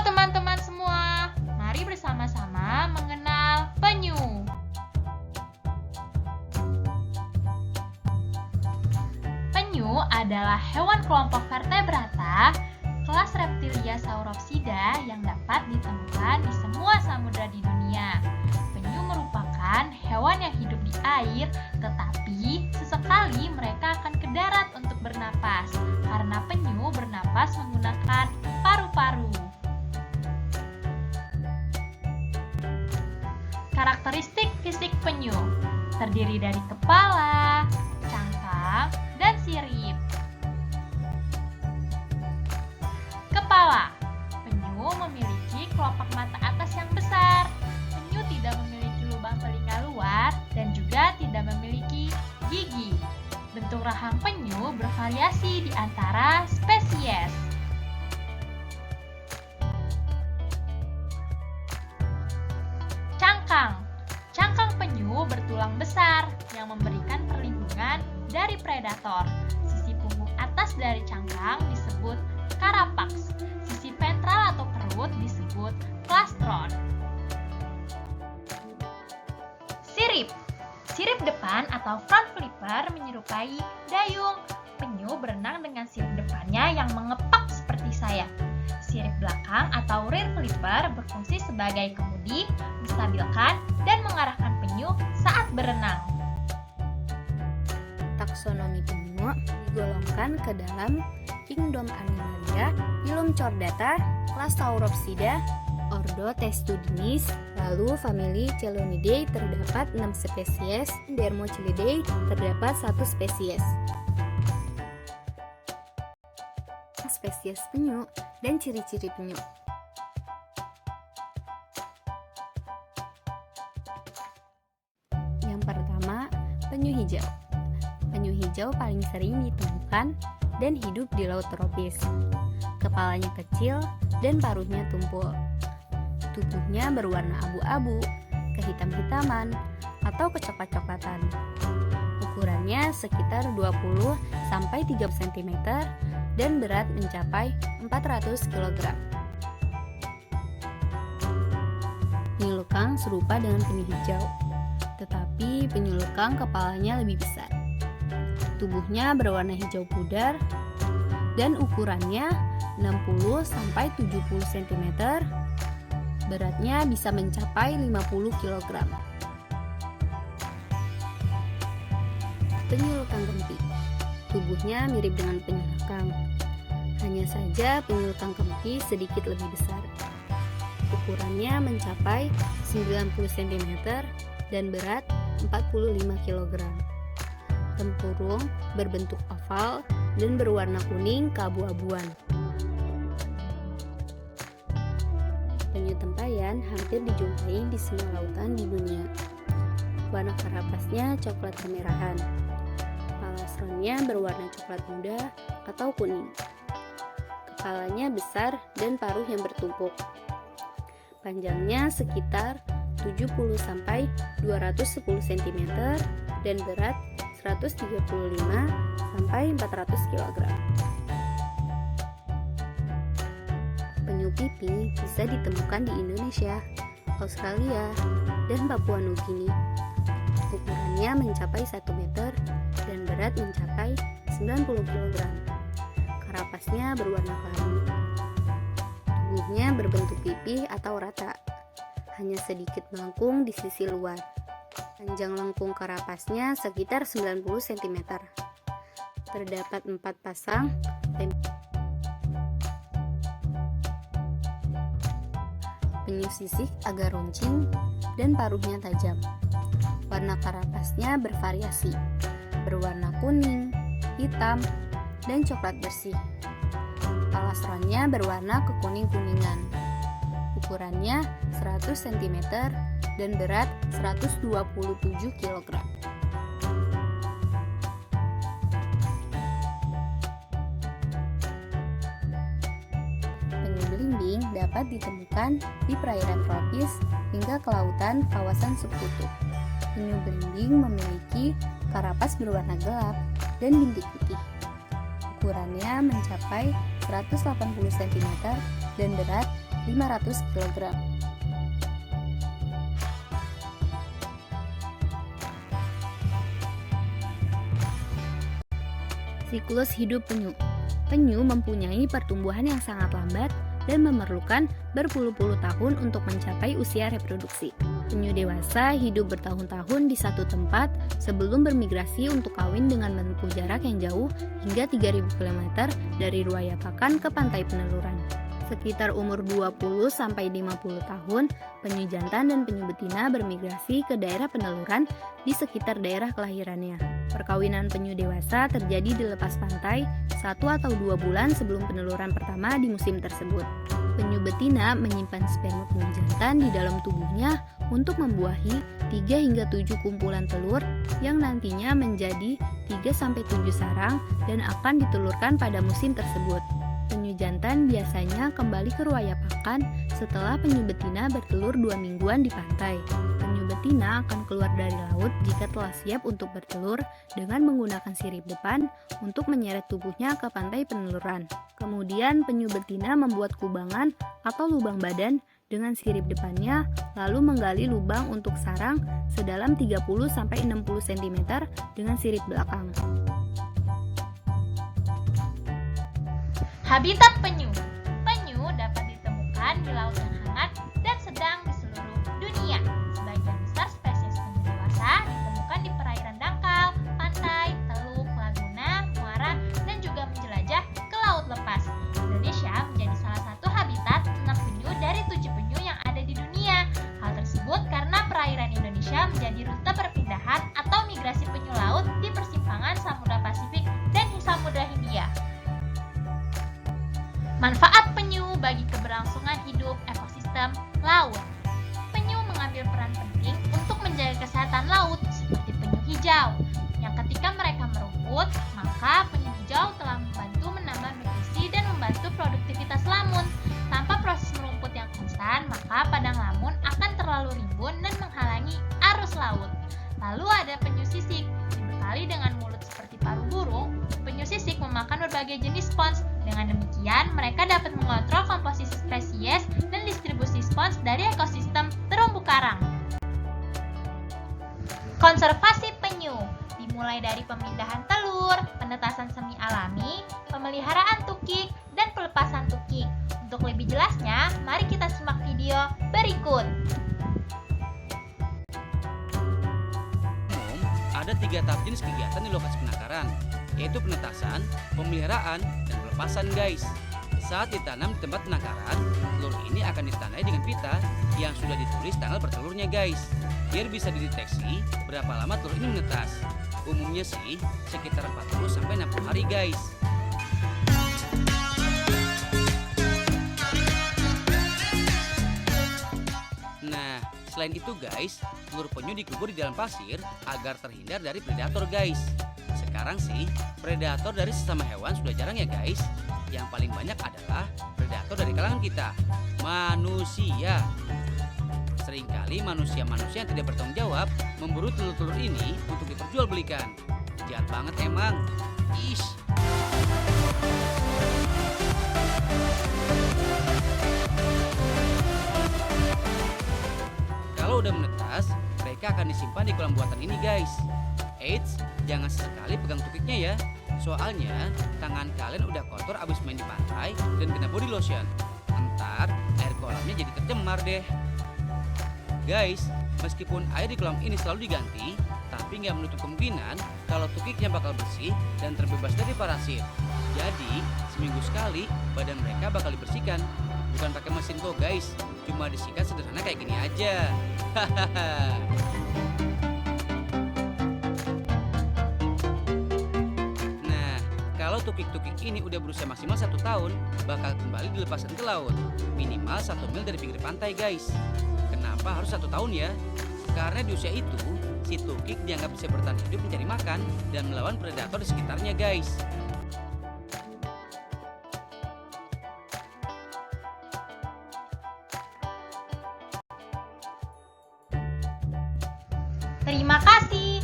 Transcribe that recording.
teman-teman semua, mari bersama-sama mengenal penyu. Penyu adalah hewan kelompok vertebrata kelas Reptilia Sauropsida yang dapat ditemukan di semua samudra di dunia. Penyu merupakan hewan yang hidup di air, tetapi sesekali mereka akan ke darat untuk bernapas, karena penyu bernapas menggunakan paru-paru. Karakteristik fisik penyu terdiri dari kepala, cangkang, dan sirip. Kepala. Penyu memiliki kelopak mata atas yang besar. Penyu tidak memiliki lubang telinga luar dan juga tidak memiliki gigi. Bentuk rahang penyu bervariasi di antara spesies. Cangkang. Cangkang penyu bertulang besar yang memberikan perlindungan dari predator. Sisi punggung atas dari cangkang disebut karapaks. Sisi ventral atau perut disebut plastron. Sirip. Sirip depan atau front flipper menyerupai dayung. Penyu berenang dengan sirip depannya yang mengepak seperti sayap. Sirip belakang atau rear flipper berfungsi sebagai kemudi, menstabilkan, dan mengarahkan penyu saat berenang. Taksonomi penyu digolongkan ke dalam Kingdom Animalia, Phylum Chordata, kelas Sauropsida, ordo Testudinis, lalu famili Chelonidae terdapat 6 spesies, Dermochilidae terdapat 1 spesies. Spesies penyu dan ciri-ciri penyu. Yang pertama, penyu hijau. Penyu hijau paling sering ditemukan dan hidup di laut tropis. Kepalanya kecil dan paruhnya tumpul. Tubuhnya berwarna abu-abu, kehitam-hitaman, atau kecoklat-coklatan. Ukurannya sekitar 20-30 cm dan berat mencapai 400 kg. Penyu lekang serupa dengan penyu hijau, tetapi penyu lekang kepalanya lebih besar. Tubuhnya berwarna hijau pudar dan ukurannya 60-70 cm. Beratnya bisa mencapai 50 kg. Penyu lekang kempi. Tubuhnya mirip dengan penyu lekang. Hanya saja penyu lekang kempi sedikit lebih besar. Ukurannya mencapai 90 cm dan berat 45 kg. Tempurung berbentuk oval dan berwarna kuning keabu-abuan. Penyu tempayan hampir dijumpai di semua lautan di dunia. Warna karapasnya coklat kemerahan. Plastronnya berwarna coklat muda atau kuning. Kepalanya besar dan paruh yang bertumpuk. Panjangnya sekitar 70-210 cm dan berat 135-400 kg. Penyu pipi bisa ditemukan di Indonesia, Australia, dan Papua Nugini. Ukurannya mencapai 1 meter dan berat mencapai 90 kg. Karapasnya berwarna kelabu. Tubuhnya berbentuk pipih atau rata, hanya sedikit melengkung di sisi luar. Panjang lengkung karapasnya sekitar 90 cm. Terdapat 4 pasang penyu sisik agak runcing dan paruhnya tajam. Warna karapasnya bervariasi, berwarna kuning, hitam, dan coklat bersih. Plastronnya berwarna kekuning-kuningan. Ukurannya 100 cm dan berat 127 kg. Penyu belimbing dapat ditemukan di perairan tropis hingga ke lautan kawasan subkutub. Penyu belimbing memiliki karapas berwarna gelap dan bintik putih. Ukurannya mencapai 180 cm dan berat 500 kg. Siklus hidup penyu. Penyu mempunyai pertumbuhan yang sangat lambat dan memerlukan berpuluh-puluh tahun untuk mencapai usia reproduksi. Penyu dewasa hidup bertahun-tahun di satu tempat sebelum bermigrasi untuk kawin dengan menempuh jarak yang jauh hingga 3.000 km dari ruaya pakan ke pantai peneluran. Sekitar umur 20-50 tahun, penyu jantan dan penyu betina bermigrasi ke daerah peneluran di sekitar daerah kelahirannya. Perkawinan penyu dewasa terjadi di lepas pantai 1 atau 2 bulan sebelum peneluran pertama di musim tersebut. Penyu betina menyimpan sperma penyu jantan di dalam tubuhnya untuk membuahi 3 hingga 7 kumpulan telur yang nantinya menjadi 3-7 sarang dan akan ditelurkan pada musim tersebut. Penyu jantan biasanya kembali ke ruaya pakan setelah penyu betina bertelur 2 mingguan di pantai. Penyu betina akan keluar dari laut jika telah siap untuk bertelur dengan menggunakan sirip depan untuk menyeret tubuhnya ke pantai peneluran. Kemudian penyu betina membuat kubangan atau lubang badan dengan sirip depannya, lalu menggali lubang untuk sarang sedalam 30-60 cm dengan sirip belakang. Habitat penyu. Penyu dapat ditemukan di laut yang hangat dan sedang di seluruh dunia. Sebagian besar spesies penyu dewasa ditemukan di perairan dangkal, pantai, teluk, laguna, muara, dan juga menjelajah ke laut lepas. Indonesia menjadi salah satu habitat 6 penyu dari 7 penyu yang ada di dunia. Hal tersebut karena perairan Indonesia menjadi rute perpindahan atau migrasi penyu laut di persimpangan Samudra Pasifik dan Samudra Hindia. Manfaat penyu bagi keberlangsungan hidup ekosistem laut. Penyu mengambil peran penting untuk menjaga kesehatan laut seperti penyu hijau, yang ketika mereka merumput, maka penyu hijau telah membantu menambah nutrisi dan membantu produktivitas lamun. Tanpa proses merumput yang konstan, maka padang lamun akan terlalu rimbun dan menghalangi arus laut. Lalu ada penyu sisik, dibekali dengan mulut seperti paruh burung. Penyu sisik memakan berbagai jenis spons. Dengan demikian, mereka dapat mengontrol komposisi spesies dan distribusi spons dari ekosistem terumbu karang. Konservasi penyu dimulai dari pemindahan telur, penetasan semi alami, pemeliharaan tukik, dan pelepasan tukik. Untuk lebih jelasnya, mari kita simak video berikut. Ada 3 tahap jenis kegiatan di lokasi penangkaran, yaitu penetasan, pemeliharaan, dan pelepasan guys. Saat ditanam di tempat penangkaran, telur ini akan ditandai dengan pita yang sudah ditulis tanggal bertelurnya guys, biar bisa dideteksi berapa lama telur ini menetas. Umumnya sih sekitar 40-60 hari guys. Nah, selain itu guys, telur penyu dikubur di dalam pasir agar terhindar dari predator guys. Sekarang sih, predator dari sesama hewan sudah jarang ya guys. Yang paling banyak adalah predator dari kalangan kita, manusia. Seringkali manusia-manusia yang tidak bertanggung jawab memburu telur-telur ini untuk diperjualbelikan. Jahat banget emang. Ish. Kalau udah menetas, mereka akan disimpan di kolam buatan ini guys. Eits, jangan sesekali pegang tukiknya ya. Soalnya tangan kalian udah kotor abis main di pantai dan kena body lotion. Ntar air kolamnya jadi tercemar deh. Guys, meskipun air di kolam ini selalu diganti, tapi nggak menutup kemungkinan kalau tukiknya bakal bersih dan terbebas dari parasit. Jadi seminggu sekali badan mereka bakal dibersihkan. Bukan pakai mesin kok guys, cuma disikat sederhana kayak gini aja. Hahaha. Nah, kalau tukik-tukik ini udah berusia maksimal 1 tahun, bakal kembali dilepaskan ke laut. Minimal 1 mil dari pinggir pantai guys. Kenapa harus 1 tahun ya? Karena di usia itu, si tukik dianggap bisa bertahan hidup mencari makan dan melawan predator di sekitarnya guys. Terima kasih.